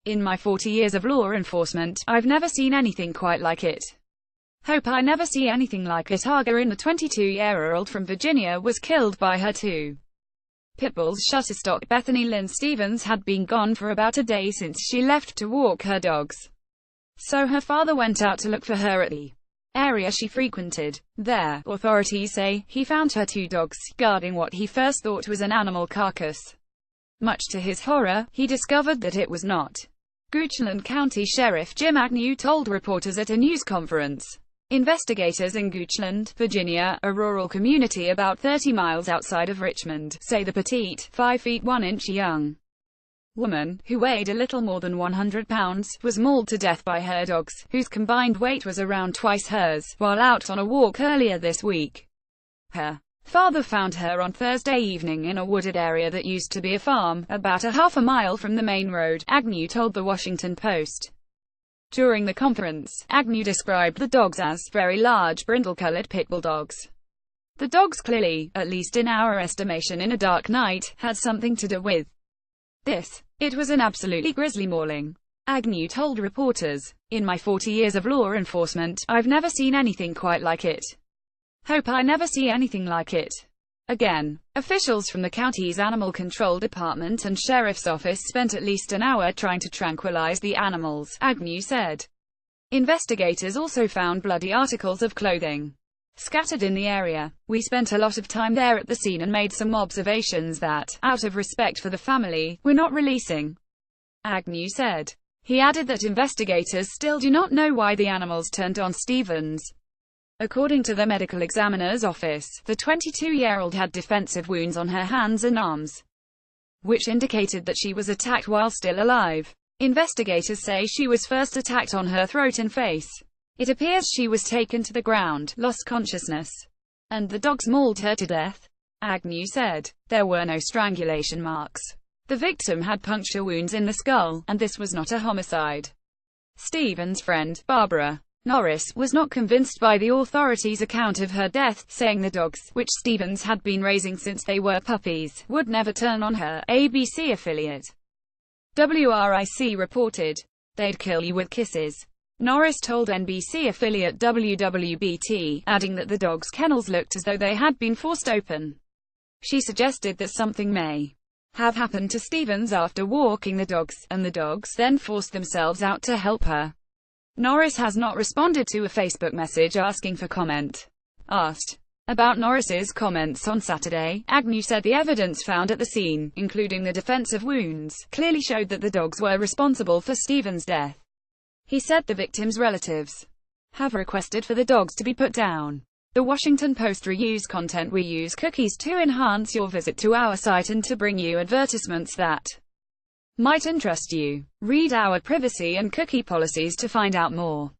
In my 40 years of law enforcement, I've never seen anything quite like it. Hope I never see anything like it. Again, the 22-year-old from Virginia was killed by her two pitbulls. Shutterstock Bethany Lynn Stephens had been gone for about a day since she left to walk her dogs. So her father went out to look for her at the area she frequented. There, authorities say, he found her two dogs, guarding what he first thought was an animal carcass. Much to his horror, he discovered that it was not. Goochland County Sheriff Jim Agnew told reporters at a news conference. Investigators in Goochland, Virginia, a rural community about 30 miles outside of Richmond, say the petite, 5 feet 1 inch young woman, who weighed a little more than 100 pounds, was mauled to death by her dogs, whose combined weight was around twice hers, while out on a walk earlier this week. Her father found her on Thursday evening in a wooded area that used to be a farm, about a half a mile from the main road, Agnew told the Washington Post. During the conference, Agnew described the dogs as very large, brindle-colored pit bull dogs. The dogs clearly, at least in our estimation in a dark night, had something to do with this. It was an absolutely grisly mauling. Agnew told reporters. In my 40 years of law enforcement, I've never seen anything quite like it. Hope I never see anything like it again. Officials from the county's Animal Control Department and Sheriff's Office spent at least an hour trying to tranquilize the animals, Agnew said. Investigators also found bloody articles of clothing scattered in the area. We spent a lot of time there at the scene and made some observations that, out of respect for the family, we're not releasing, Agnew said. He added that investigators still do not know why the animals turned on Stephens. According to the medical examiner's office, the 22-year-old had defensive wounds on her hands and arms, which indicated that she was attacked while still alive. Investigators say she was first attacked on her throat and face. It appears she was taken to the ground, lost consciousness, and the dogs mauled her to death, Agnew said. There were no strangulation marks. The victim had puncture wounds in the skull, and this was not a homicide. Stephens' friend, Barbara Norris, was not convinced by the authorities' account of her death, saying the dogs, which Stephens had been raising since they were puppies, would never turn on her. ABC affiliate WRIC reported, "They'd kill you with kisses," Norris told NBC affiliate WWBT, adding that the dogs' kennels looked as though they had been forced open. She suggested that something may have happened to Stephens after walking the dogs, and the dogs then forced themselves out to help her. Norris has not responded to a Facebook message asking for comment. Asked about Norris's comments on Saturday, Agnew said the evidence found at the scene, including the defensive wounds, clearly showed that the dogs were responsible for Stephens' death. He said the victim's relatives have requested for the dogs to be put down. The Washington Post reuse content. We use cookies to enhance your visit to our site and to bring you advertisements that might interest you. Read our privacy and cookie policies to find out more.